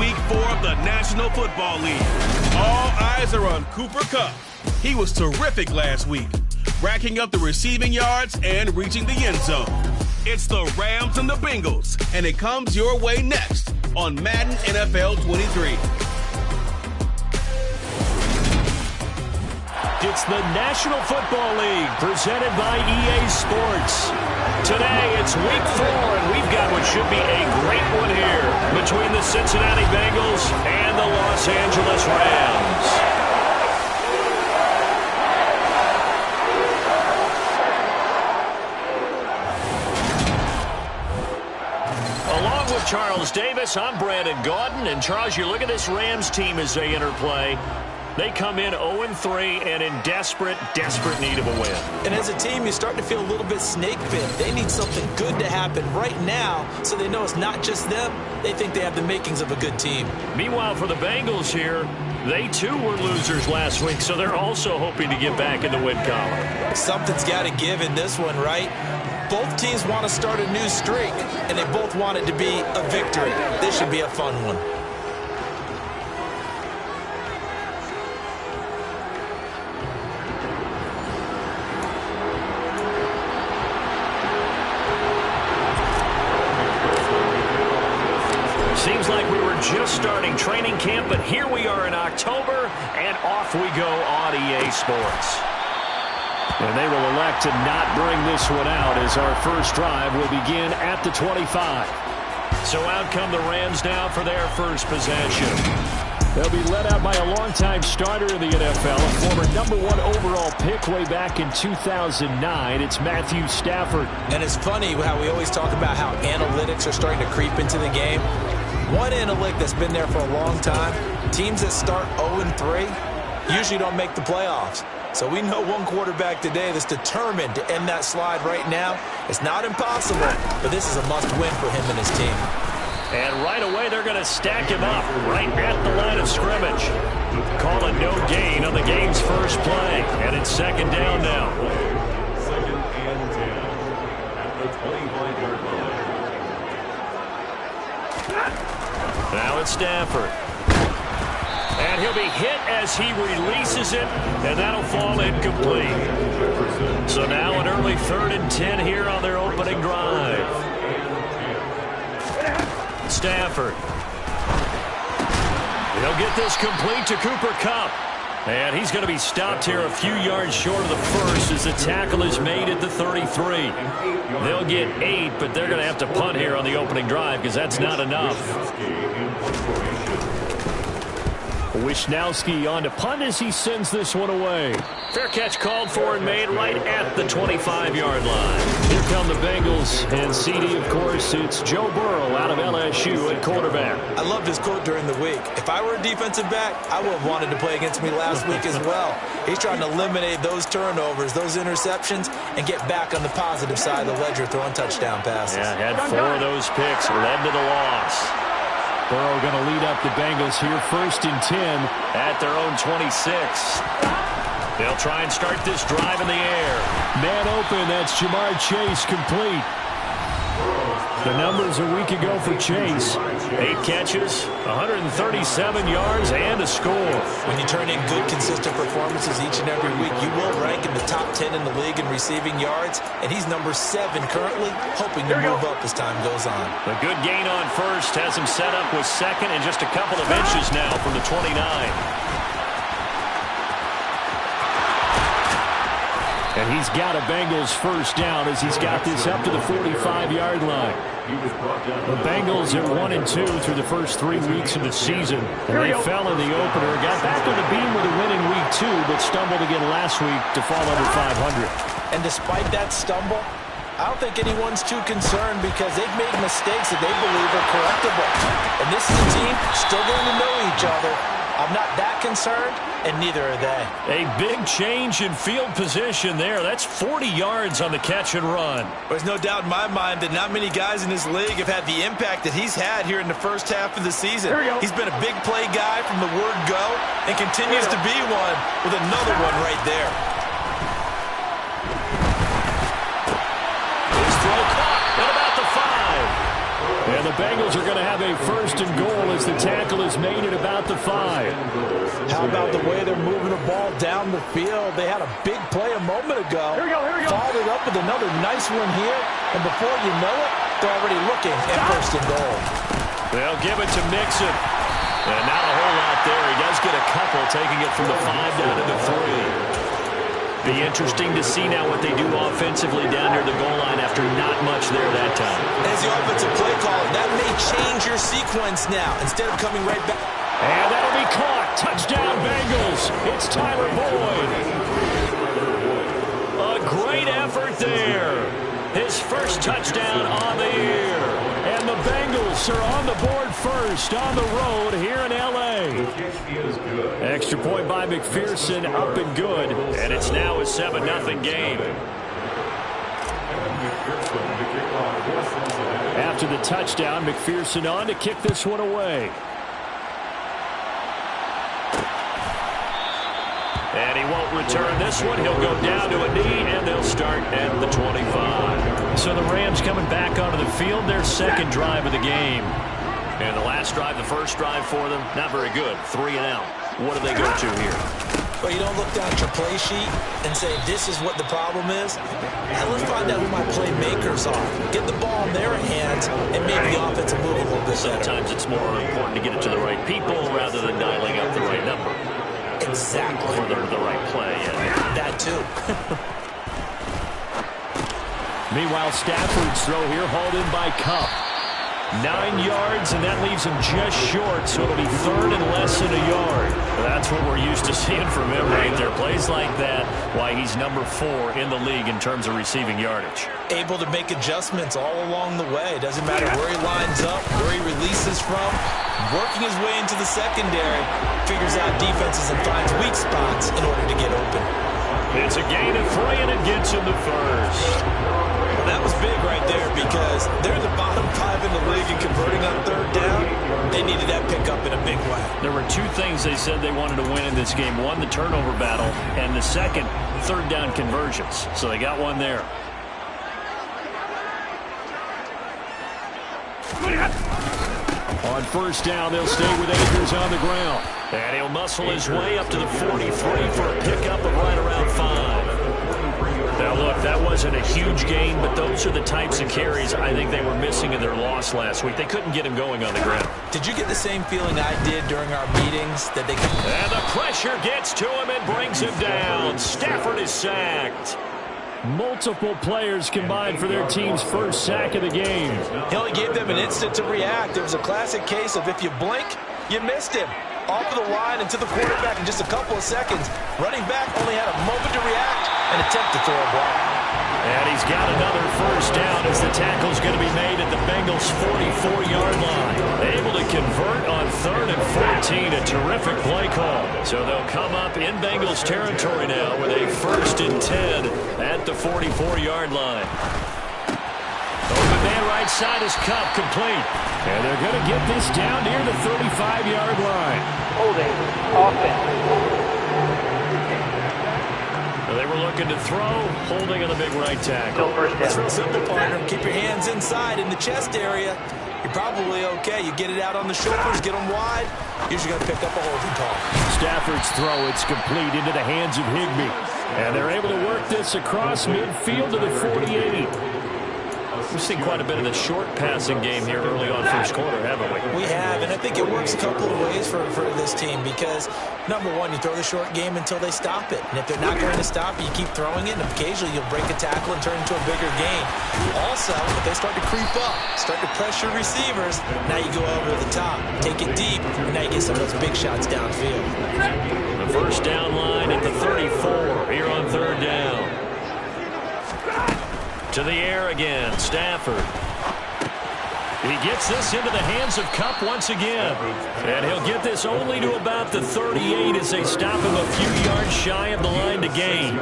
Week 4 of the National Football League. All eyes are on Cooper Kupp. He was terrific last week, racking up the receiving yards and reaching the end zone. It's the Rams and the Bengals, and it comes your way next on Madden NFL 23. It's the National Football League presented by EA Sports. Today it's Week 4, and we've got what should be a great one here between the Cincinnati Bengals and the Los Angeles Rams. Along with Charles Davis, I'm Brandon Gaudin. And Charles, you look at this Rams team as they enter play. They come in 0-3 and in desperate need of a win. And as a team, you're starting to feel a little bit snake bit. They need something good to happen right now so they know it's not just them. They think they have the makings of a good team. Meanwhile, for the Bengals here, they too were losers last week, so they're also hoping to get back in the win column. Something's got to give in this one, right? Both teams want to start a new streak, and they both want it to be a victory. This should be a fun one. Seems like we were just starting training camp, but here we are in October, and off we go on EA Sports. And they will elect to not bring this one out as our first drive will begin at the 25. So out come the Rams now for their first possession. They'll be led out by a longtime starter in the NFL, a former #1 overall pick way back in 2009. It's Matthew Stafford. And it's funny how we always talk about how analytics are starting to creep into the game. One analytic that's been there for a long time, teams that start 0-3 usually don't make the playoffs. So we know one quarterback today that's determined to end that slide right now. It's not impossible, but this is a must-win for him and his team. And right away, they're going to stack him up right at the line of scrimmage. Call it no gain on the game's first play. And it's second down now. Second and 10 at the 25-yard line. Now it's Stafford. And he'll be hit as he releases it, and that'll fall incomplete. So now an early 3rd and 10 here on their opening drive. Stafford. He'll get this complete to Cooper Kupp. And he's going to be stopped here a few yards short of the first as the tackle is made at the 33. They'll get 8, but they're going to have to punt here on the opening drive because that's not enough. Wisnowski on to punt as he sends this one away. Fair catch called for and made right at the 25-yard line. Here come the Bengals, and CD, of course, it's Joe Burrow out of LSU at quarterback. I loved his quote during the week. If I were a defensive back, I would have wanted to play against me last week as well. He's trying to eliminate those turnovers, those interceptions, and get back on the positive side of the ledger throwing touchdown passes. Yeah, had 4 of those picks, led to the loss. Burrow going to lead up the Bengals here, 1st and 10 at their own 26. They'll try and start this drive in the air. Man open, that's Jamar Chase complete. The numbers a week ago for Chase. 8 catches, 137 yards, and a score. When you turn in good, consistent performances each and every week, you will rank in the top 10 in the league in receiving yards, and he's number 7 currently, hoping to move up as time goes on. A good gain on first has him set up with second and just a couple of inches now from the 29. And he's got a Bengals first down as he's got this up to the 45-yard line. The Bengals are 1-2 through the first 3 weeks of the season. And they fell in the opener, got back on the beam with a win in week 2, but stumbled again last week to fall under 500. And despite that stumble, I don't think anyone's too concerned because they've made mistakes that they believe are correctable. And this is a team still going to know each other. I'm not that concerned, and neither are they. A big change in field position there. That's 40 yards on the catch and run. There's no doubt in my mind that not many guys in this league have had the impact that he's had here in the first half of the season. He's been a big play guy from the word go and continues to be one with another one right there. His throw caught at about the 5. And the the Bengals are going to have a first and goal as the tackle is made at about the 5. How about the way they're moving the ball down the field? They had a big play a moment ago. Here we go. Followed it up with another nice one here. And before you know it, they're already looking at first and goal. They'll give it to Mixon. And not a whole lot there. He does get a couple, taking it from the 5 down to the 3. Be interesting to see now what they do offensively down near the goal line after not much there that time. As the offensive play caller, that may change your sequence now. Instead of coming right back. And that'll be caught. Touchdown, Bengals. It's Tyler Boyd. A great effort there. His first touchdown on the year. And the Bengals are on the board first on the road here in L.A. Extra point by McPherson, up and good. And it's now a 7-0 game. After the touchdown, McPherson on to kick this one away. And he won't return this one. He'll go down to a knee, and they'll start at the 25. So the Rams coming back onto the field, their second drive of the game. And the last drive, the first drive for them, not very good. 3 and out. What do they go to here? Well, you don't look down at your play sheet and say, this is what the problem is. Now let's find out who my playmakers are. Get the ball in their hands and maybe the offense will move a little bit better. Sometimes it's more important to get it to the right people rather than dialing up the right number. Exactly. For the right play. Yeah. That too. Meanwhile, Stafford's throw here hauled in by Kupp. 9 yards, and that leaves him just short, so it'll be third and less than a yard. That's what we're used to seeing from him right there. Plays like that, why he's number 4 in the league in terms of receiving yardage. Able to make adjustments all along the way. Doesn't matter where he lines up, where he releases from. Working his way into the secondary, figures out defenses and finds weak spots in order to get open. It's a gain of 3, and it gets him the first. Well, that was big right there because they're the bottom 5 in the league in converting on third down. They needed that pickup in a big way. There were 2 things they said they wanted to win in this game. One, the turnover battle, and the second, third down conversions. So they got one there. On first down, they'll stay with Akers on the ground. And he'll muscle his way up to the 43 for a pickup of right around 5. Now, look, that wasn't a huge gain, but those are the types of carries I think they were missing in their loss last week. They couldn't get him going on the ground. Did you get the same feeling I did during our meetings? That they could... And the pressure gets to him and brings him down. Stafford is sacked. Multiple players combined for their team's first sack of the game. He only gave them an instant to react. It was a classic case of if you blink, you missed him. Off of the line and to the quarterback in just a couple of seconds. Running back only had a moment to react and attempt to throw a ball. And he's got another first down as the tackle's going to be made at the Bengals' 44-yard line. Able to convert on 3rd and 14. A terrific play call. So they'll come up in Bengals territory now with a 1st and 10 at the 44-yard line. Open man right side is Kupp, complete. And they're going to get this down near the 35-yard line. Holding offense. They were looking to throw, holding on the big right tackle. It's real simple, partner. Keep your hands inside in the chest area. You're probably okay. You get it out on the shoulders, get them wide. Usually going to pick up a holding call. Stafford's throw, it's complete into the hands of Higbee. And they're able to work this across midfield to the 48. We've seen quite a bit of the short passing game here early on first quarter, haven't we? We have, and I think it works a couple of ways for this team because, number one, you throw the short game until they stop it. And if they're not going to stop it, you keep throwing it, and occasionally you'll break a tackle and turn it into a bigger game. Also, if they start to creep up, start to pressure receivers, now you go over the top, take it deep, and now you get some of those big shots downfield. The first down line at the 34 here on 3rd down. To the air again, Stafford. He gets this into the hands of Kupp once again. And he'll get this only to about the 38 as they stop him a few yards shy of the line to gain.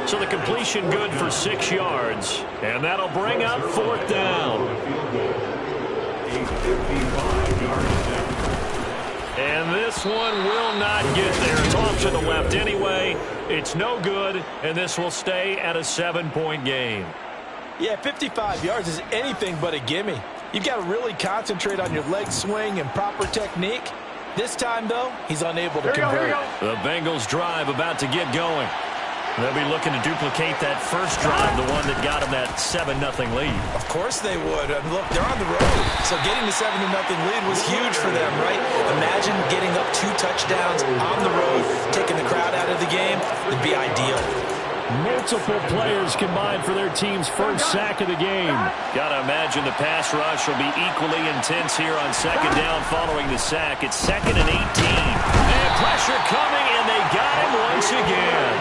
So the completion good for 6 yards. And that'll bring up 4th down. And this one will not get there. It's off to the left anyway. It's no good, and this will stay at a 7-point game. Yeah, 55 yards is anything but a gimme. You've got to really concentrate on your leg swing and proper technique. This time, though, he's unable to convert. The Bengals drive about to get going. They'll be looking to duplicate that first drive, the one that got them that 7-0 lead. Of course they would. And look, they're on the road. So getting the 7-0 lead was huge for them, right? Imagine getting up 2 touchdowns on the road, taking the crowd out of the game. It'd be ideal. Multiple players combined for their team's first sack of the game. Got to imagine the pass rush will be equally intense here on second down following the sack. It's 2nd and 18. And pressure coming, and they got him once again.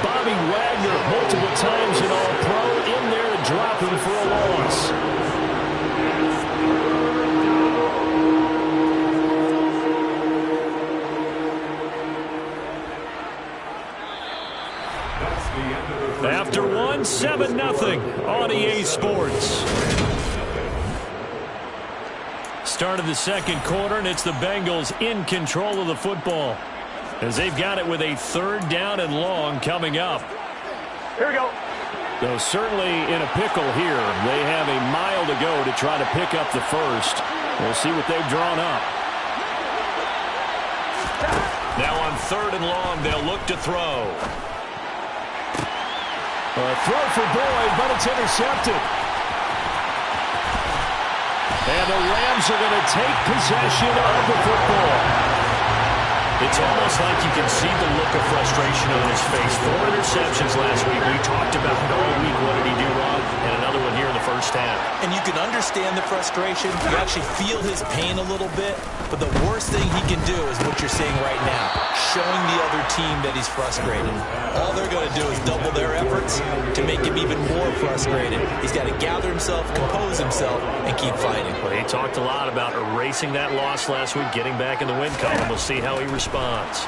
Bobby Wagner, multiple times in All-Pro, in there to drop him for a loss. After 7-0 on EA Sports. Start of the second quarter, and it's the Bengals in control of the football, as they've got it with a 3rd down and long coming up. Here we go. Though certainly in a pickle here. They have a mile to go to try to pick up the first. We'll see what they've drawn up. Now on 3rd and long, they'll look to throw. A throw for Boyd, but it's intercepted. And the Rams are going to take possession of the football. It's almost like you can see the look of frustration on his face. 4 interceptions last week. We talked about it all week. What did he do wrong? And another one here in the first half. And you can understand the frustration. You actually feel his pain a little bit. But the worst thing he can do is what you're seeing right now, showing the other team that he's frustrated. All they're going to do is double their efforts to make him even more frustrated. He's got to gather himself, compose himself, and keep fighting. Well, he talked a lot about erasing that loss last week, getting back in the win column. We'll see how he responds.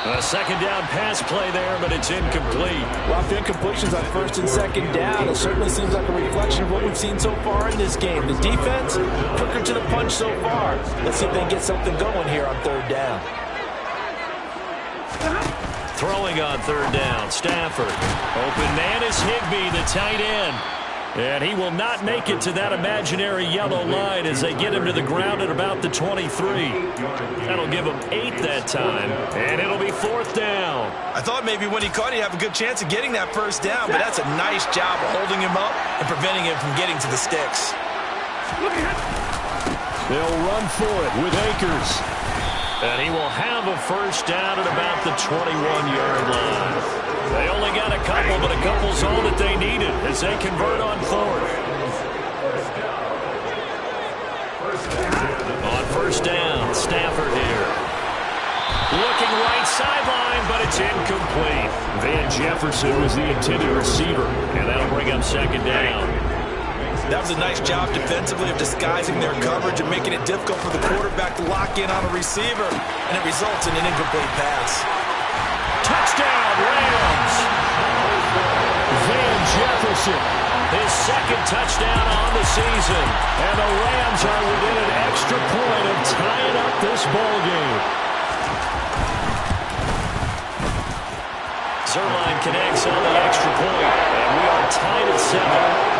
A 2nd down pass play there, but it's incomplete. Well, if incompletions on 1st and 2nd down, it certainly seems like a reflection of what we've seen so far in this game. The defense, quicker to the punch so far. Let's see if they can get something going here on 3rd down. Throwing on 3rd down, Stafford. Open man is Higbee, the tight end. And he will not make it to that imaginary yellow line as they get him to the ground at about the 23. That'll give him 8 that time, and it'll be 4th down. I thought maybe when he caught, he'd have a good chance of getting that first down, but that's a nice job of holding him up and preventing him from getting to the sticks. They'll run for it with Akers. And he will have a first down at about the 21-yard line. They only got a couple, but a couple's all that they needed as they convert on 4th. On 1st down, Stafford here. Looking right sideline, but it's incomplete. Van Jefferson was the intended receiver, and that'll bring up 2nd down. That was a nice job defensively of disguising their coverage and making it difficult for the quarterback to lock in on a receiver, and it results in an incomplete pass. Touchdown, Rams! Van Jefferson, his 2nd touchdown on the season, and the Rams are within an extra point of tying up this ball game. Zerline connects on the extra point, and we are tied at 7.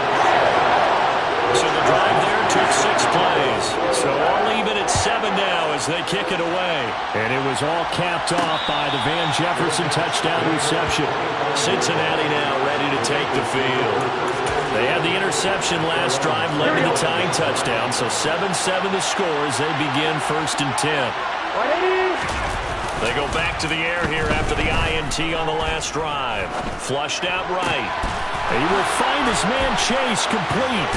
So the drive there took 6 plays. So all even at 7 now as they kick it away. And it was all capped off by the Van Jefferson touchdown reception. Cincinnati now ready to take the field. They had the interception last drive, led to the tying touchdown. So 7-7 the score as they begin 1st and 10. They go back to the air here after the INT on the last drive. Flushed out right. He will find his man Chase complete.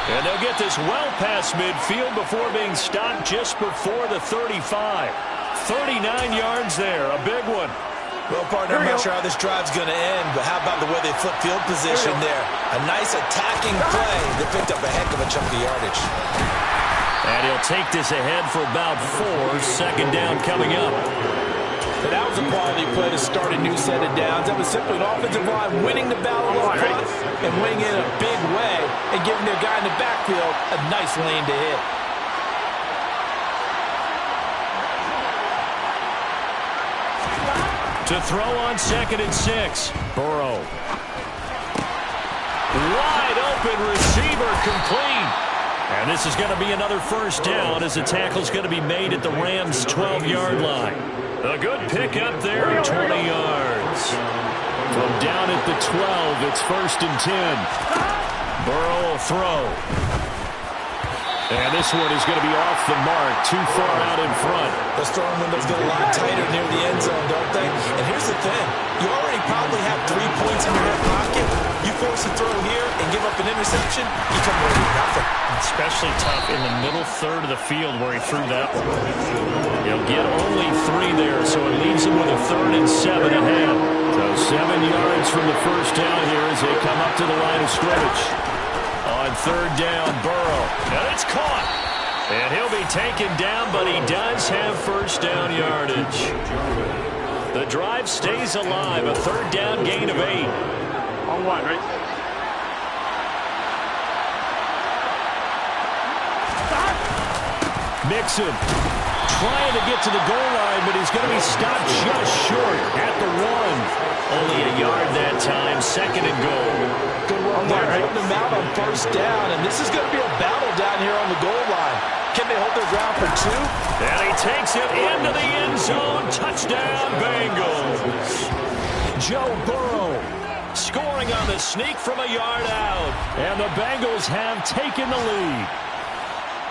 And they'll get this well past midfield before being stopped just before the 35. 39 yards there, a big one. Well, partner, I'm not sure how this drive's going to end, but how about the way they flip field position there? A nice attacking play that picked up a heck of a chunk of yardage. And he'll take this ahead for about 4. 2nd down coming up. But that was a quality play to start a new set of downs. That was simply an offensive line winning the battle up front and winning it in a big way and giving their guy in the backfield a nice lane to hit. To throw on 2nd and 6. Burrow. Wide open receiver complete. And this is going to be another first down as the tackle's going to be made at the Rams' 12-yard line. A good pick up there at 20 yards. From down at the 12, it's 1st and 10. Burrow will throw. And this one is going to be off the mark, too far out in front. Those throwing windows get a lot tighter near the end zone, don't they? And here's the thing. You already probably have 3 points in your hip pocket. You force a throw here and give up an interception, you come away with nothing. Especially tough in the middle third of the field where he threw that one. He'll get only 3 there, so it leaves him with a 3rd and 7 ahead. So 7 yards from the first down here as they come up to the line of scrimmage. On 3rd down, Burrow. And it's caught. And he'll be taken down, but he does have first down yardage. The drive stays alive. A 3rd down gain of 8. On 1, right? Mixon trying to get to the goal line, but he's going to be stopped just short at the 1. Only a yard that time. 2nd and goal. Good run there, holding them out on first down, and this is going to be a battle down here on the goal line. Can they hold their ground for 2? And he takes it into the end zone. Touchdown, Bengals. Joe Burrow scoring on the sneak from a yard out. And the Bengals have taken the lead.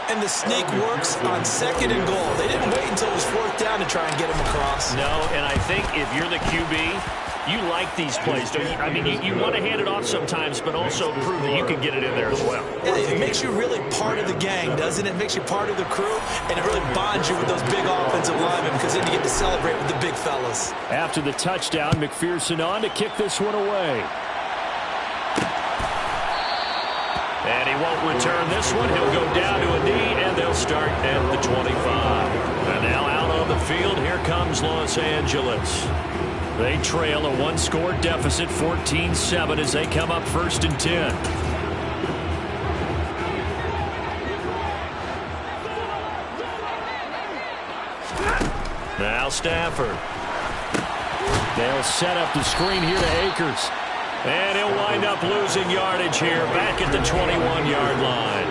And the sneak works on 2nd and goal. They didn't wait until it was 4th down to try and get him across. No, and I think if you're the QB, you like these plays, don't you? I mean, you want to hand it off sometimes, but also prove that you can get it in there as well. Yeah, it makes you really part of the gang, doesn't it? It makes you part of the crew, and it really bonds you with those big offensive linemen because then you get to celebrate with the big fellas. After the touchdown, McPherson on to kick this one away. And he won't return this one. He'll go down to a knee, and they'll start at the 25. And now out on the field, here comes Los Angeles. They trail a 1-score deficit, 14-7, as they come up 1st and 10. Now Stafford. They'll set up the screen here to Akers. And he'll wind up losing yardage here back at the 21-yard line.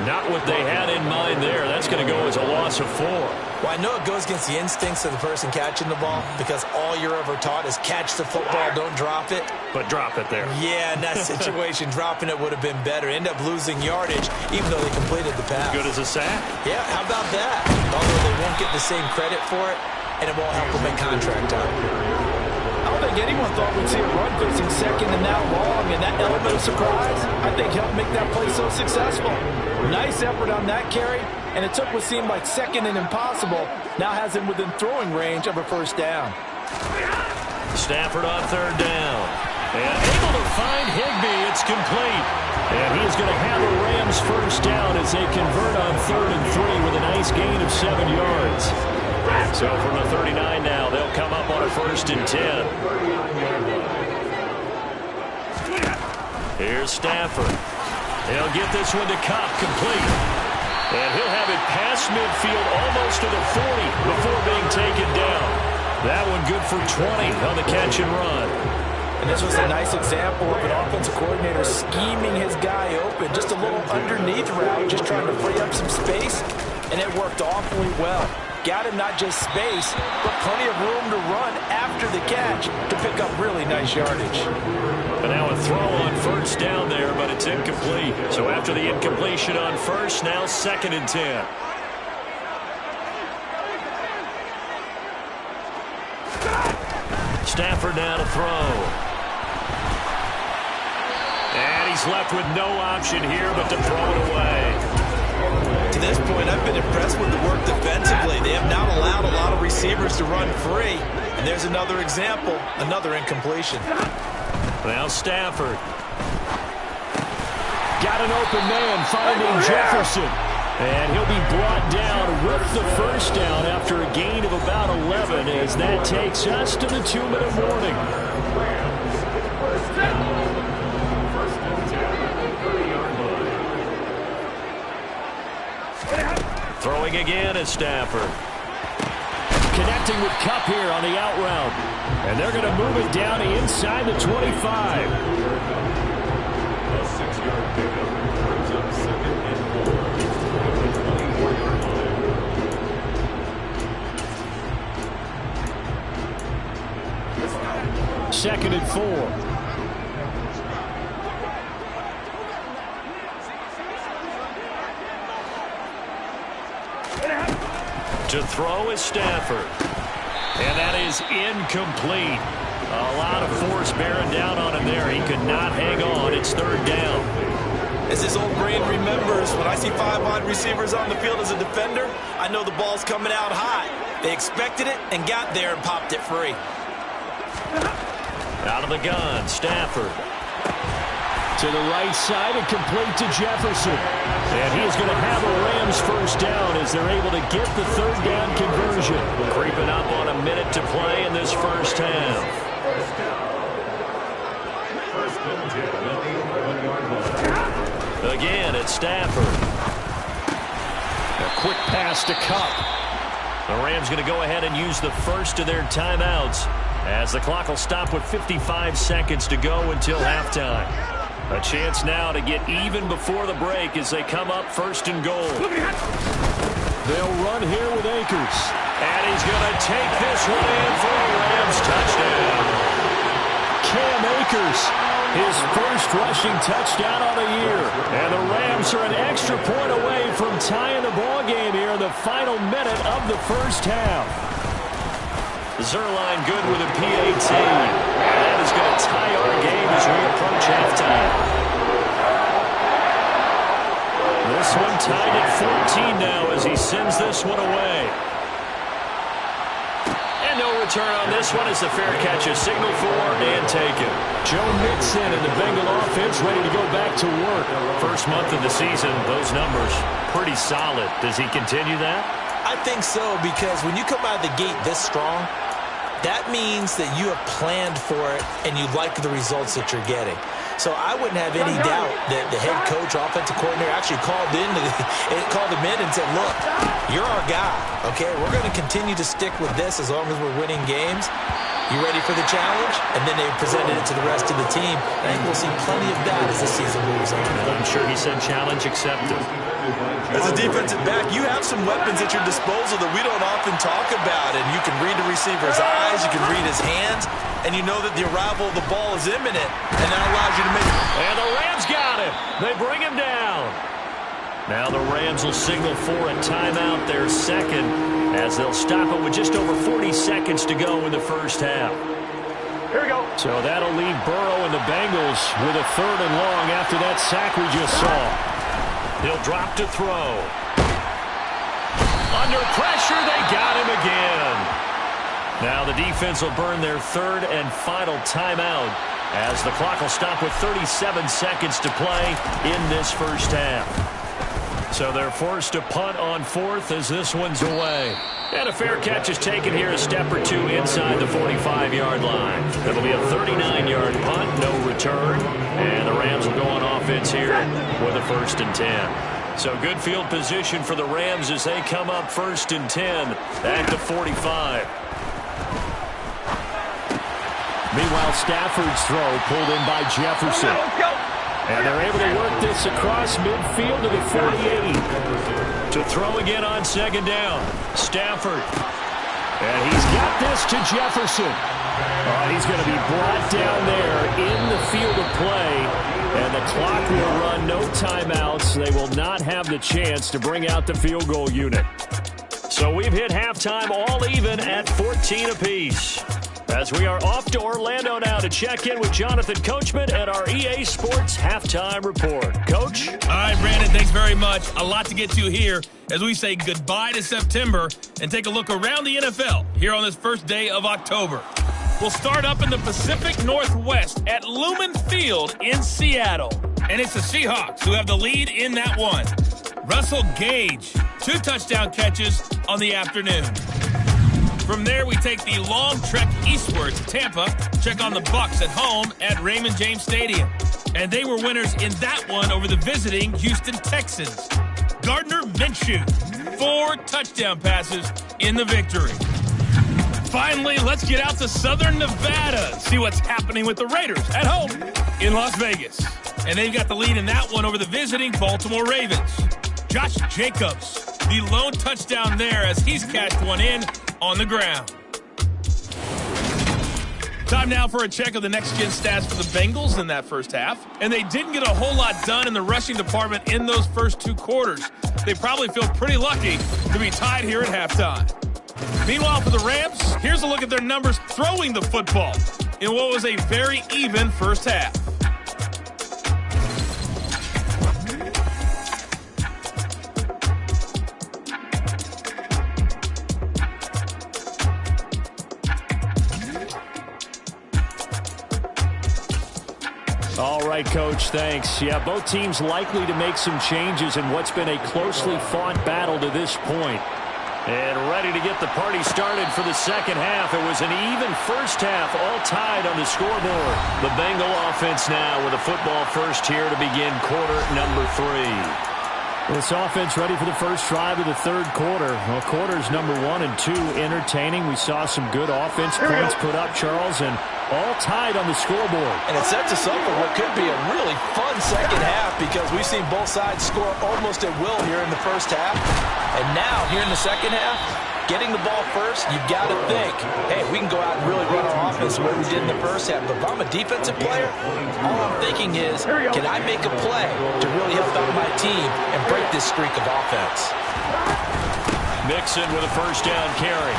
Not what they had in mind there. That's going to go as a loss of 4. Well, I know it goes against the instincts of the person catching the ball because all you're ever taught is catch the football, don't drop it. But drop it there. Yeah, in that situation, dropping it would have been better. End up losing yardage even though they completed the pass. Good as a sack. Yeah, how about that? Although they won't get the same credit for it, and it won't help them in contract time. I don't think anyone thought we'd see a run facing 2nd and now long, and that element of surprise, I think, helped make that play so successful. Nice effort on that carry, and it took what seemed like 2nd and impossible, now has him within throwing range of a first down. Stafford on 3rd down. And able to find Higbee. It's complete. And he's going to have the Rams first down as they convert on 3rd and 3 with a nice gain of 7 yards. So from the 39 now, they'll come up on a 1st and 10. Here's Stafford. He'll get this one to Kupp, complete. And he'll have it past midfield almost to the 40 before being taken down. That one good for 20 on the catch and run. And this was a nice example of an offensive coordinator scheming his guy open. Just a little underneath route, just trying to free up some space. And it worked awfully well. Got him not just space, but plenty of room to run after the catch to pick up really nice yardage. And now a throw on first down there, but it's incomplete. So after the incompletion on first, now 2nd and 10. Stafford now to throw. And he's left with no option here but to throw it away. To this point, I've been impressed with the work defensively. They have not allowed a lot of receivers to run free. And there's another example, another incompletion. Now Stafford. Got an open man finding Jefferson. And he'll be brought down with the first down after a gain of about 11 as that takes us to the 2-minute warning. Throwing again is Stafford. Connecting with Kupp here on the out route. And they're going to move it down to inside the 25. A 6-yard pickup brings up 2nd and 4. 2nd and 4. To throw is Stafford. And that is incomplete. A lot of force bearing down on him there. He could not hang on. It's 3rd down. As his old brain remembers, when I see 5 wide receivers on the field as a defender, I know the ball's coming out high. They expected it and got there and popped it free. Out of the gun, Stafford. To the right side and complete to Jefferson. And he is going to have a Rams first down as they're able to get the 3rd down conversion. Creeping up on a minute to play in this first half. Again, it's Stafford. A quick pass to Kupp. The Rams going to go ahead and use the first of their timeouts as the clock will stop with 55 seconds to go until halftime. A chance now to get even before the break as they come up 1st and goal. They'll run here with Akers. And he's going to take this one in for a Rams touchdown. Cam Akers, his first rushing touchdown on the year. And the Rams are an extra point away from tying the ball game here in the final minute of the first half. Zerline good with a PAT. And that is going to tie our game as we approach halftime. This one tied at 14 now as he sends this one away. And no return on this one as the fair catch is signaled for and taken. Joe Mixon and the Bengal offense ready to go back to work. First month of the season, those numbers pretty solid. Does he continue that? I think so, because when you come out of the gate this strong, that means that you have planned for it and you like the results that you're getting. So I wouldn't have any doubt that the head coach, offensive coordinator, actually called him in and said, look, you're our guy, okay? We're going to continue to stick with this as long as we're winning games. You ready for the challenge? And then they presented it to the rest of the team. I think we'll see plenty of that as the season moves on. I'm sure he said challenge accepted. As a defensive back, you have some weapons at your disposal that we don't often talk about. And you can read the receiver's eyes, you can read his hands, and you know that the arrival of the ball is imminent. And that allows you to make it. And the Rams got him. They bring him down. Now the Rams will signal for a timeout, their 2nd, as they'll stop it with just over 40 seconds to go in the first half. Here we go. So that'll leave Burrow and the Bengals with a 3rd and long after that sack we just saw. He'll drop to throw. Under pressure, they got him again. Now the defense will burn their 3rd and final timeout as the clock will stop with 37 seconds to play in this first half. So they're forced to punt on 4th as this one's away. And a fair catch is taken here a step or two inside the 45-yard line. It'll be a 39-yard punt, no return. And the Rams will go on offense here with a 1st and 10. So good field position for the Rams as they come up 1st and 10 at the 45. Meanwhile, Stafford's throw pulled in by Jefferson. And they're able to work this across midfield to the 48. To throw again on 2nd down. Stafford. And he's got this to Jefferson. He's going to be brought down there in the field of play. And the clock will run, no timeouts. They will not have the chance to bring out the field goal unit. So we've hit halftime all even at 14 apiece. As we are off to Orlando now to check in with Jonathan Coachman at our EA Sports Halftime Report. Coach? All right, Brandon, thanks very much. A lot to get to here as we say goodbye to September and take a look around the NFL here on this first day of October. We'll start up in the Pacific Northwest at Lumen Field in Seattle. And it's the Seahawks who have the lead in that one. Russell Gage, 2 touchdown catches on the afternoon. From there, we take the long trek eastward to Tampa, check on the Bucs at home at Raymond James Stadium. And they were winners in that one over the visiting Houston Texans. Gardner Minshew, 4 touchdown passes in the victory. Finally, let's get out to Southern Nevada, see what's happening with the Raiders at home in Las Vegas. And they've got the lead in that one over the visiting Baltimore Ravens. Josh Jacobs, the lone touchdown there as he's cashed one in on the ground. Time now for a check of the next-gen stats for the Bengals in that first half. And they didn't get a whole lot done in the rushing department in those first 2 quarters. They probably feel pretty lucky to be tied here at halftime. Meanwhile, for the Rams, here's a look at their numbers throwing the football in what was a very even first half. All right, Coach, thanks. Yeah, both teams likely to make some changes in what's been a closely fought battle to this point. And ready to get the party started for the second half. It was an even first half, all tied on the scoreboard. The Bengal offense now with a football first here to begin quarter number 3. This offense ready for the first drive of the third quarter. Well, quarters number 1 and 2 entertaining. We saw some good offense points put up, Charles, and all tied on the scoreboard. And it sets us up for what could be a really fun second half because we've seen both sides score almost at will here in the first half. And now, here in the second half, getting the ball first, you've got to think, hey, we can go out and really run our offense the way we did in the first half. But if I'm a defensive player, all I'm thinking is, can I make a play to really help out my team and break this streak of offense? Mixon with a first down carry.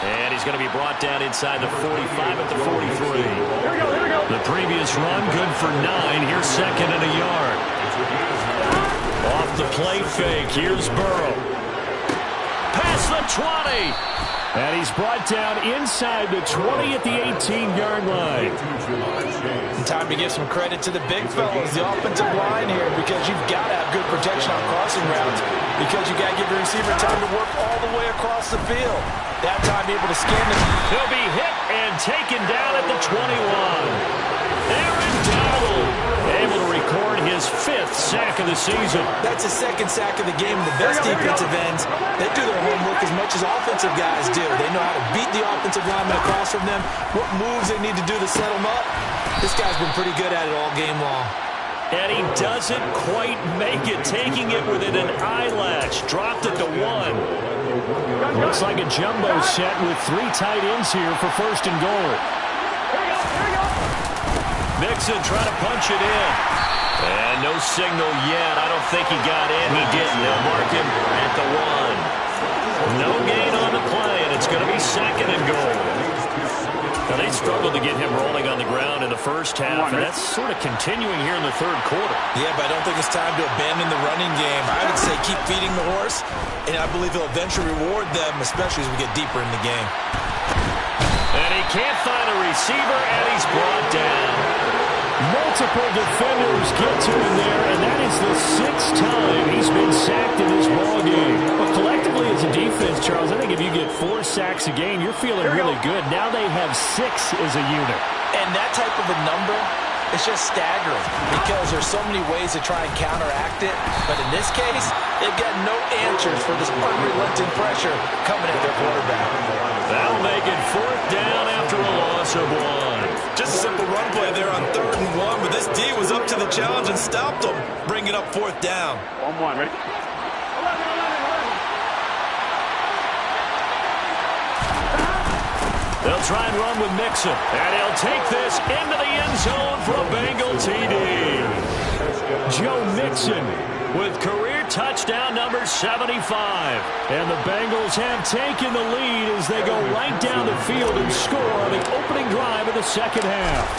And he's going to be brought down inside the 45 at the 43. The previous run, good for 9. Here's second and a yard. Off the play fake, here's Burrow. Past the 20. And he's brought down inside the 20 at the 18-yard line. Time to give some credit to the big fellas, the offensive line here, because you've got to have good protection on crossing routes, because you got to give the receiver time to work all the way across the field. That time able to scan them. He'll be hit and taken down at the 21. Aaron Donald able to record his 5th sack of the season. That's his 2nd sack of the game. The best defensive ends, they do their homework as much as offensive guys do. They know how to beat the offensive lineman across from them, what moves they need to do to set them up. This guy's been pretty good at it all game long. And he doesn't quite make it, taking it within an eyelash. Dropped it to 1. Looks like a jumbo set with 3 tight ends here for first and goal. Mixon trying to punch it in. And no signal yet. I don't think he got in. He didn't. They'll mark him at the 1. No gain on the play, and it's going to be second and goal. Now, they struggled to get him rolling on the ground in the first half, and that's sort of continuing here in the third quarter. Yeah, but I don't think it's time to abandon the running game. I would say keep feeding the horse, and I believe he'll eventually reward them, especially as we get deeper in the game. And he can't find a receiver, and he's brought down. Multiple defenders get to him there, and that is the 6th time he's been sacked in this ballgame. But collectively as a defense, Charles, I think if you get 4 sacks a game, you're feeling really good. Now they have 6 as a unit. And that type of a number, it's just staggering because there's so many ways to try and counteract it. But in this case, they've got no answers for this unrelenting pressure coming at their quarterback. That'll make it 4th down after a loss of 1. Just a simple run play there on 3rd and 1, but this D was up to the challenge and stopped them, bringing up 4th down. 1-1, ready? They'll try and run with Mixon, and he'll take this into the end zone for a Bengal TD. Joe Mixon with career touchdown number 75. And the Bengals have taken the lead as they go right down the field and score on the opening drive of the second half.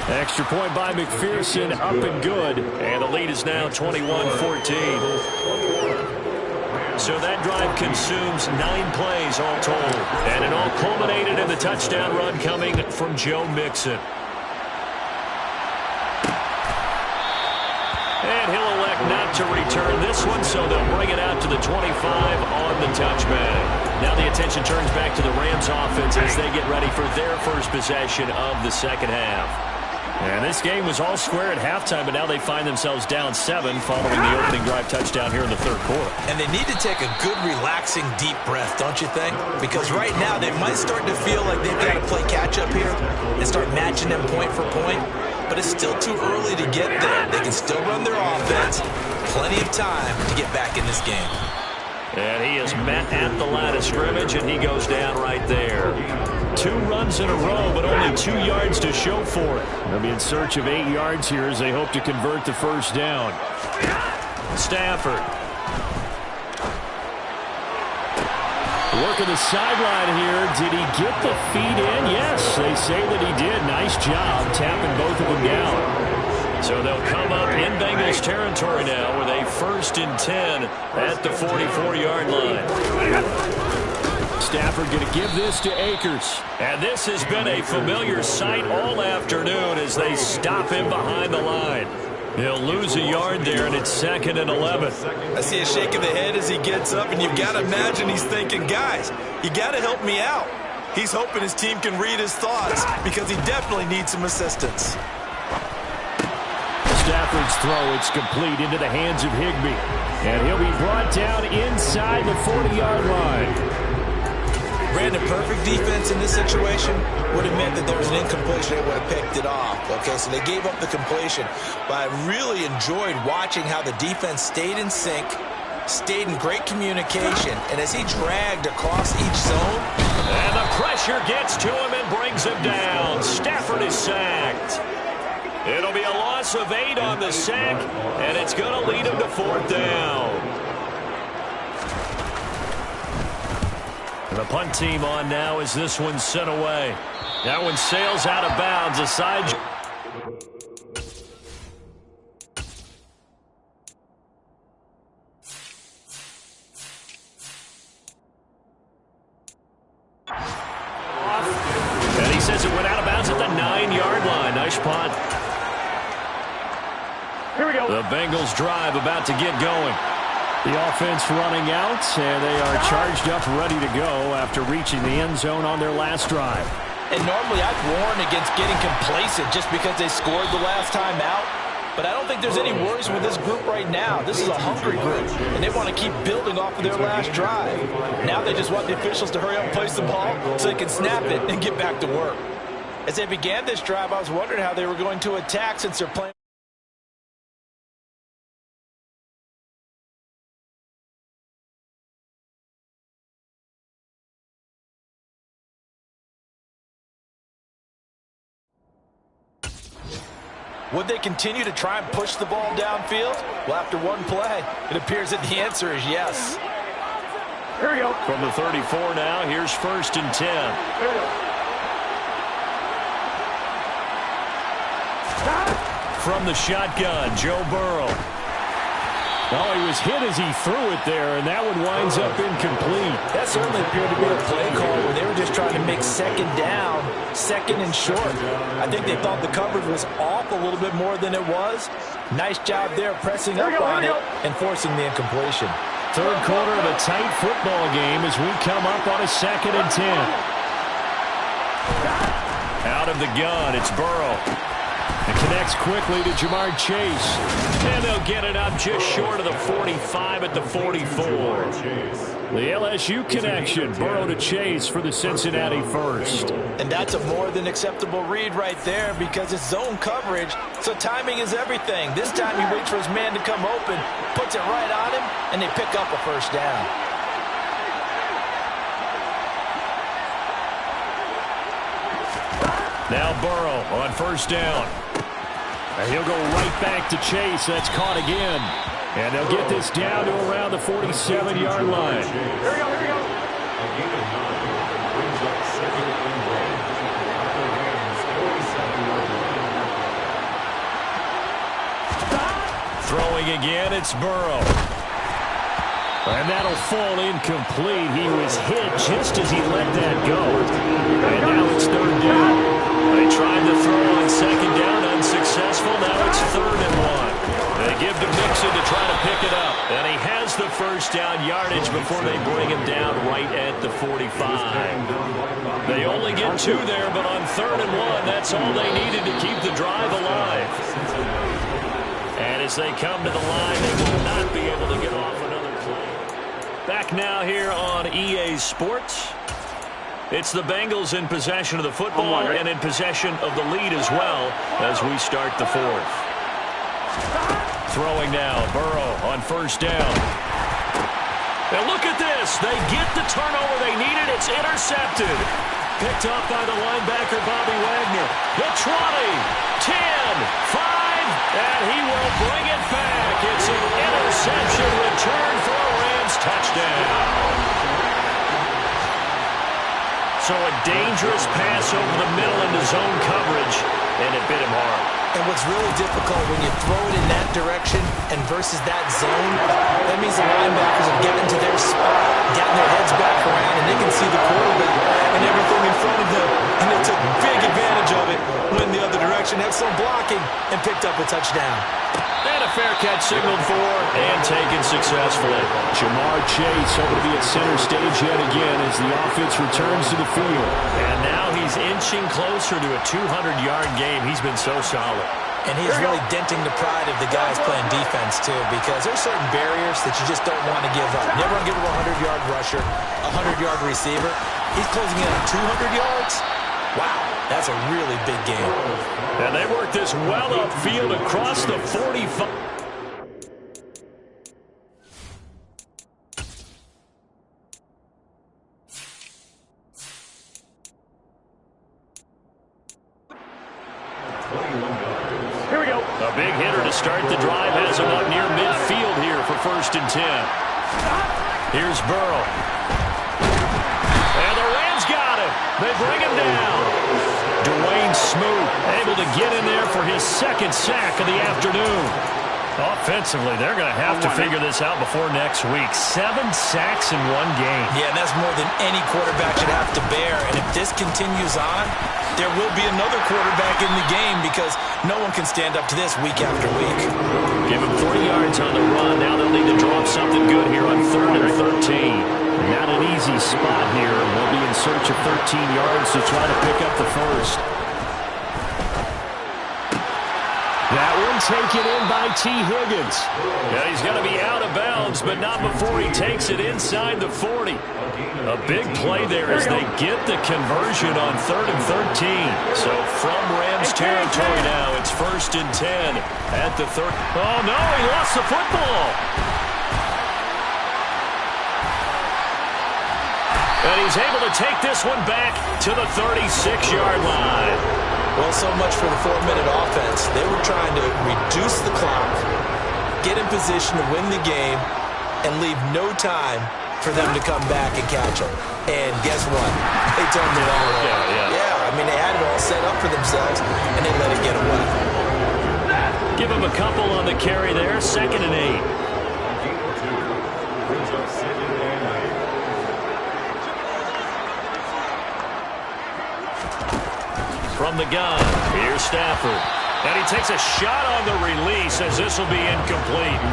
Extra point by McPherson, up and good. And the lead is now 21-14. So that drive consumes 9 plays all told. And it all culminated in the touchdown run coming from Joe Mixon. And he'll elect not to return this one, so they'll bring it out to the 25 on the touchback. Now the attention turns back to the Rams offense as they get ready for their first possession of the second half. And this game was all square at halftime, but now they find themselves down 7 following the opening drive touchdown here in the third quarter. And they need to take a good, relaxing, deep breath, don't you think? Because right now they might start to feel like they've got to play catch-up here and start matching them point for point. But it's still too early to get there. They can still run their offense. Plenty of time to get back in this game. And he is met at the line of scrimmage, and he goes down right there. 2 runs in a row, but only 2 yards to show for it. They'll be in search of 8 yards here as they hope to convert the first down. Stafford. Working the sideline here. Did he get the feet in? Yes, they say that he did. Nice job tapping both of them down. So they'll come up in Bengals territory now with a 1st and 10 at the 44-yard line. Stafford going to give this to Akers. And this has been a familiar sight all afternoon as they stop him behind the line. He'll lose a yard there, and it's 2nd and 11. I see a shake of the head as he gets up, and you've got to imagine he's thinking, guys, you got to help me out. He's hoping his team can read his thoughts because he definitely needs some assistance. Stafford's throw, it's complete into the hands of Higbee. And he'll be brought down inside the 40-yard line. Brandon, perfect defense in this situation would have meant that there was an incompletion. They would have picked it off. Okay, so they gave up the completion. But I really enjoyed watching how the defense stayed in sync, stayed in great communication, and as he dragged across each zone. And the pressure gets to him and brings him down. Stafford is sacked. It'll be a loss of 8 on the sack, and it's going to lead him to 4th down. And the punt team on now as this one's sent away. That one sails out of bounds. A side. And he says it went out of bounds at the 9-yard line. Nice punt. Here we go. The Bengals drive about to get going. The offense running out, and they are charged up, ready to go after reaching the end zone on their last drive. And normally I'd warn against getting complacent just because they scored the last time out. But I don't think there's any worries with this group right now. This is a hungry group, and they want to keep building off of their last drive. Now they just want the officials to hurry up and place the ball so they can snap it and get back to work. As they began this drive, I was wondering how they were going to attack since they're playing. Would they continue to try and push the ball downfield? Well, after one play, it appears that the answer is yes. Here we go. From the 34 now, here's 1st and 10. Here we go. From the shotgun, Joe Burrow. Oh, he was hit as he threw it there, and that one winds up incomplete. That certainly appeared to be a play call where they were just trying to make 2nd down, 2nd and short. I think they thought the coverage was off a little bit more than it was. Nice job there pressing up on it and forcing the incompletion. 3rd quarter of a tight football game as we come up on a 2nd and 10. Out of the gun, it's Burrow. It connects quickly to Jamar Chase. And they'll get it up just short of the 45 at the 44. The LSU connection, Burrow to Chase for the Cincinnati first. And that's a more than acceptable read right there because it's zone coverage, so timing is everything. This time he waits for his man to come open, puts it right on him, and they pick up a 1st down. Now Burrow on 1st down. And he'll go right back to Chase. That's caught again. And they'll get this down to around the 47-yard line. Here we go, here we go. Throwing again, it's Burrow. And that'll fall incomplete. He was hit just as he let that go. And now it's 3rd down. They tried to throw on 2nd down, unsuccessful. Now it's 3rd and 1. They give to Mixon to try to pick it up. And he has the 1st down yardage before they bring him down right at the 45. They only get 2 there, but on 3rd and 1, that's all they needed to keep the drive alive. And as they come to the line, they will not be able to get off another play. Back now here on EA Sports. It's the Bengals in possession of the football and in possession of the lead as well as we start the 4th. Throwing now, Burrow on 1st down. And look at this. They get the turnover they needed. It's intercepted. Picked up by the linebacker, Bobby Wagner. The 20, 10, 5, and he will bring it back. It's an interception return for a Rams touchdown. So a dangerous pass over the middle into zone coverage, and it bit him hard. And what's really difficult when you throw it in that direction and versus that zone, that means the linebackers have gotten to their spot, gotten their heads back around, and they can see the quarterback and everything in front of them. And they took big advantage of it, went the other direction, had some blocking, and picked up a touchdown. And a fair catch signaled for and taken successfully. Jamar Chase over to be at center stage yet again as the offense returns to the field. And now he's inching closer to a 200-yard game. He's been so solid. And he's really denting the pride of the guys playing defense, too, because there's certain barriers that you just don't want to give up. Never want to give up a 100-yard rusher, a 100-yard receiver. He's closing in on 200 yards. Wow, that's a really big game. And they work this well upfield across the 45. Here we go. A big hitter to start the drive has him up near midfield here for 1st and 10. Here's Burrow. And the Rams got him. They bring him down. Dwayne Smoot able to get in there for his 2nd sack of the afternoon. Offensively, they're going to have to figure this out before next week. 7 sacks in one game. Yeah, and that's more than any quarterback should have to bear. And if this continues on, there will be another quarterback in the game because no one can stand up to this week after week. Give him 40 yards on the run. Now they'll need to draw up something good here on 3rd and 13. Not an easy spot here. We'll be in search of 13 yards to try to pick up the first. That one taken in by T. Higgins. Yeah, he's going to be out of bounds, but not before he takes it inside the 40. A big play there as they get the conversion on 3rd and 13. So from Rams territory now, it's 1st and 10 at the 3rd. Oh, no, he lost the football. And he's able to take this one back to the 36-yard line. Well, so much for the 4-minute offense. They were trying to reduce the clock, get in position to win the game, and leave no time for them to come back and catch them. And guess what? They turned the ball over. Yeah, I mean, they had it all set up for themselves, and they let it get away. Give him a couple on the carry there, 2nd and 8. From the gun, here's Stafford. And he takes a shot on the release as this will be incomplete.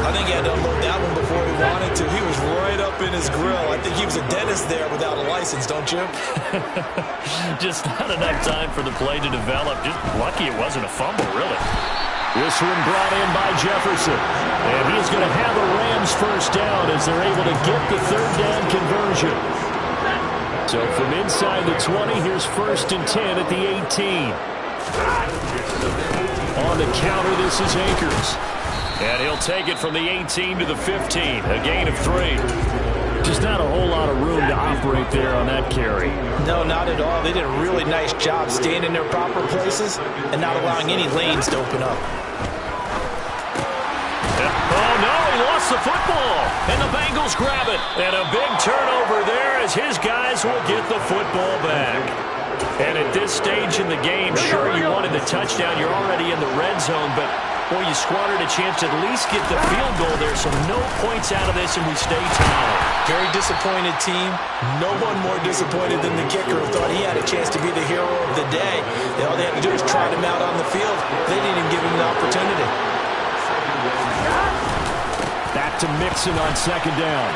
I think he had to unload that one before he wanted to. He was right up in his grill. I think he was a dentist there without a license, don't you? Just not enough time for the play to develop. Just lucky it wasn't a fumble, really. This one brought in by Jefferson. And he's going to have a Rams first down as they're able to get the 3rd down conversion. So from inside the 20, here's 1st and 10 at the 18. On the counter, this is Akers. And he'll take it from the 18 to the 15, a gain of 3. Just not a whole lot of room to operate there on that carry. No, not at all. They did a really nice job staying in their proper places and not allowing any lanes to open up. Oh, no, he lost the football. And the Bengals grab it. And a big turnover there as his guys will get the football back. And at this stage in the game, sure, you wanted the touchdown. You're already in the red zone, but, boy, you squandered a chance to at least get the field goal there. So no points out of this, and we stay tied. Very disappointed team. No one more disappointed than the kicker who thought he had a chance to be the hero of the day. All they had to do was trot him out on the field. They didn't even give him the opportunity. Back to Mixon on 2nd down.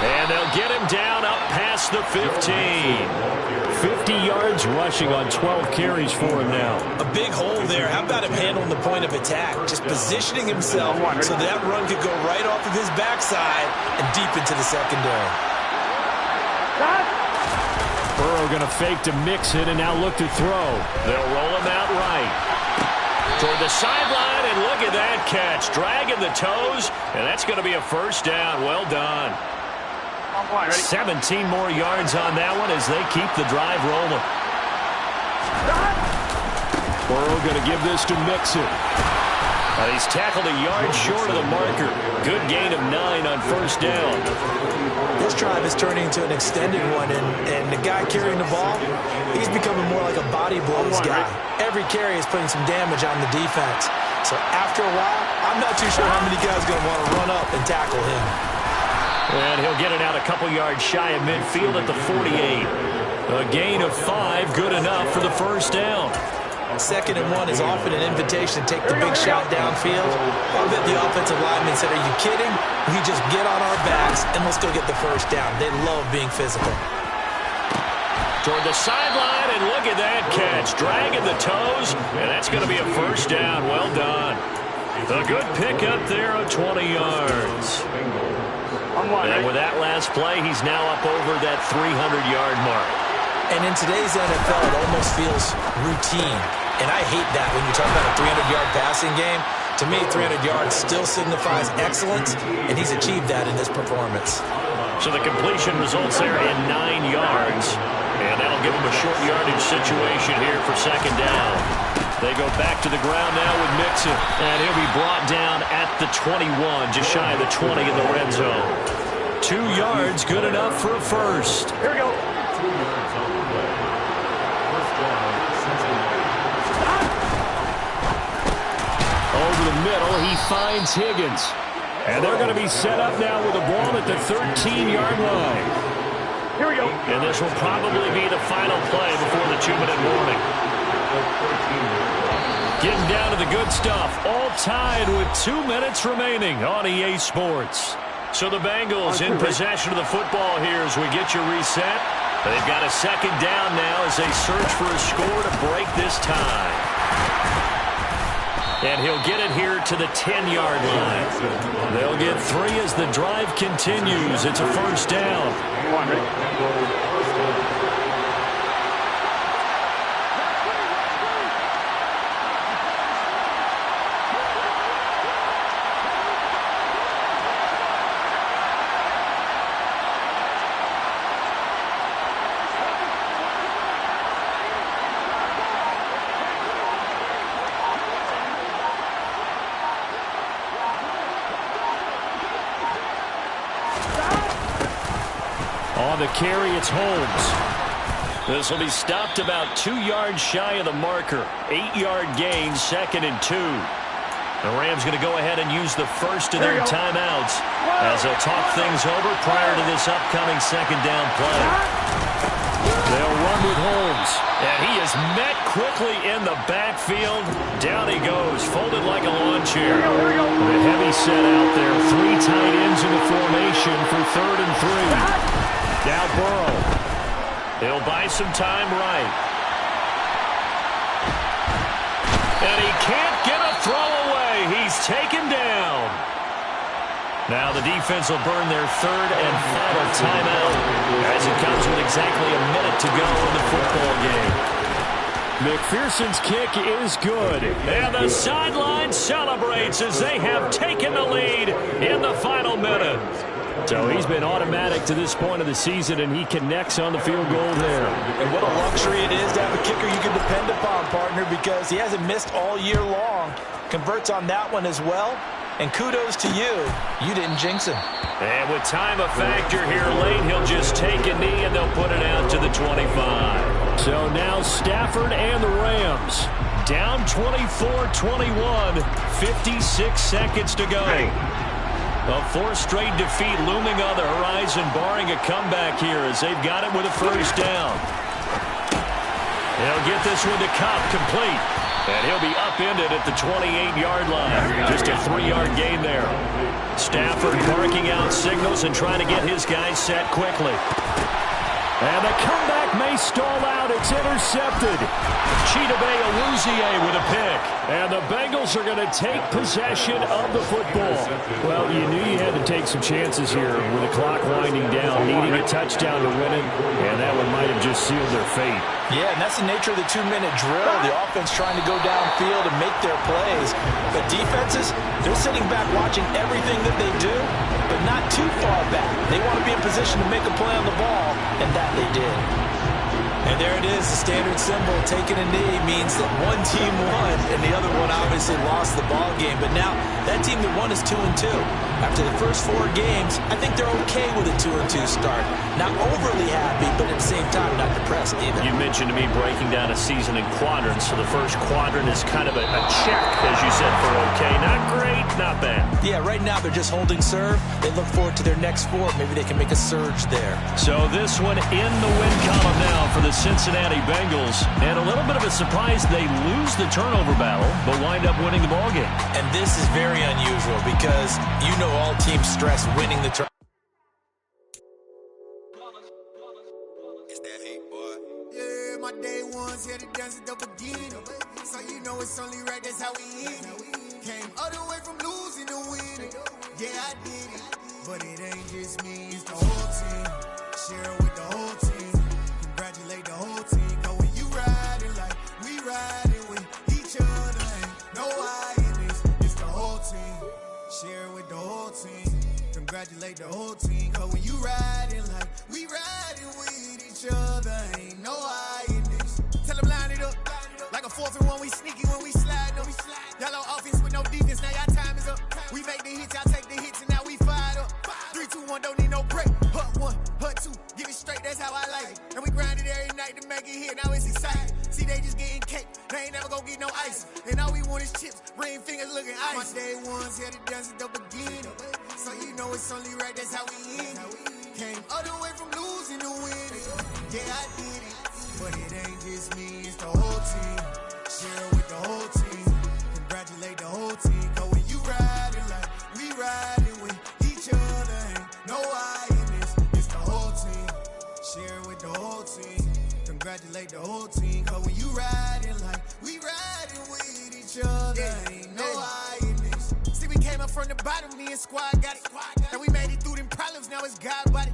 And they'll get him down up past the 15. 50 yards rushing on 12 carries for him now. A big hole there. How about him handling the point of attack? Just positioning himself so that run could go right off of his backside and deep into the secondary. Burrow going to fake to Mixon and now look to throw. They'll roll him out right. Toward the sideline, and look at that catch. Dragging the toes, and that's going to be a first down. Well done. 17 more yards on that one as they keep the drive rolling. Burrow going to give this to Mixon. He's tackled a yard short of the marker. Good gain of 9 on first down. This drive is turning into an extended one, and the guy carrying the ball, he's becoming more like a body blows guy. Every carry is putting some damage on the defense. So after a while, I'm not too sure how many guys are going to want to run up and tackle him. And he'll get it out a couple yards shy of midfield at the 48. A gain of 5, good enough for the first down. 2nd and 1 is often an invitation to take the big shot downfield. I bet the offensive lineman said, are you kidding? We just get on our backs and let's go get the first down. They love being physical. Toward the sideline, and look at that catch. Dragging the toes, and that's going to be a first down. Well done. A good pick up there of 20 yards. And with that last play, he's now up over that 300-yard mark. And in today's NFL, it almost feels routine. And I hate that when you talk about a 300-yard passing game. To me, 300 yards still signifies excellence, and he's achieved that in this performance. So the completion results there in 9 yards. And that'll give him a short yardage situation here for 2nd down. They go back to the ground now with Mixon. And he'll be brought down at the 21, just shy of the 20 in the red zone. 2 yards, good enough for a first. Here we go. 2 yards on the play. First down, Cincinnati. Over the middle, he finds Higgins. And they're going to be set up now with the ball at the 13-yard line. Here we go. And this will probably be the final play before the 2-minute warning. Getting down to the good stuff. All tied with 2 minutes remaining on EA Sports. So the Bengals in possession of the football here as we get you reset. They've got a 2nd down now as they search for a score to break this tie. And he'll get it here to the 10-yard line. They'll get 3 as the drive continues. It's a first down. On the carry, it's Holmes. This will be stopped about 2 yards shy of the marker. 8-yard gain, 2nd and 2. The Rams going to go ahead and use the first of their timeouts as they'll talk things over prior to this upcoming 2nd down play. They'll run with Holmes, and he is met quickly in the backfield. Down he goes, folded like a lawn chair. The heavy set out there, 3 tight ends in the formation for 3rd and 3. Now Burrow. He'll buy some time right. And he can't get a throw away. He's taken down. Now the defense will burn their 3rd and final timeout as it comes with exactly a minute to go in the football game. McPherson's kick is good. And the sideline celebrates as they have taken the lead in the final minute. So he's been automatic to this point of the season, and he connects on the field goal there. And what a luxury it is to have a kicker you can depend upon, partner, because he hasn't missed all year long. Converts on that one as well. And kudos to you. You didn't jinx him. And with time a factor here late, he'll just take a knee, and they'll put it out to the 25. So now Stafford and the Rams down 24-21, 56 seconds to go. A 4th straight defeat looming on the horizon, barring a comeback here as they've got it with a first down. They'll get this one to Cobb complete. And he'll be upended at the 28-yard line. Just a 3-yard gain there. Stafford barking out signals and trying to get his guys set quickly. And the comeback may stall out. It's intercepted. Chidobe Awuzie with a pick. And the Bengals are going to take possession of the football. Well, you knew you had to take some chances here with the clock winding down, needing a touchdown to win it, and that one might have just sealed their fate. Yeah, and that's the nature of the 2-minute drill. The offense trying to go downfield and make their plays. But defenses, they're sitting back watching everything that they do, but not too far back. They want to be in position to make a play on the ball, and that they did. And there it is, the standard symbol. Taking a knee means that one team won, and the other one obviously lost the ball game. But now, that team that won is 2-2. After the first 4 games, I think they're okay with a 2-2 start. Not overly happy, but at the same time, not depressed either. You mentioned to me breaking down a season in quadrants, so the first quadrant is kind of a check, as you said, for okay. Not great, not bad. Yeah, right now they're just holding serve. They look forward to their next 4. Maybe they can make a surge there. So this one in the win column now for the Cincinnati Bengals. And a little bit of a surprise, they lose the turnover battle, but wind up winning the ball game. And this is very unusual because you know all teams stress winning the turnover. Yeah, my day ones here to dance at the beginning. So you know it's only right, that's how we end it. Came all the way from losing to winning. Yeah, I did it. But it ain't just me, it's the whole team. Share it with the whole team. Congratulate the whole team. Cause when you riding like we riding with each other, ain't no I in this. It's the whole team. Share it with the whole team. Congratulate the whole team. Cause when you riding like we riding with each other, ain't no I in this. Tell them line it up. Like a 4th and 1, we sneaky when we slide them. Y'all on offense with no defense, now y'all time is up. We make the hits, y'all take the hits, and now we fired up. 3, 2, 1, don't need no break. Hut 1, hut 2, give it straight, that's how I like it. And we grind it every night to make it here, now it's exciting. See, they just getting cake, they ain't never gonna get no ice. And all we want is chips, ring fingers looking ice. My day ones here to dance at the beginning. So you know it's only right, that's how we end it. Came all the way from losing to winning. Yeah, I did it. But it ain't just me, it's the whole team. Share with the whole team. Congratulate the whole team. Cause when you riding like we riding with each other, ain't no I in this. It's the whole team. Share with the whole team. Congratulate the whole team. Cause when you riding like we riding with each other, ain't no I in this. See, we came up from the bottom, me and squad got it. And we made it through them problems, now it's God body.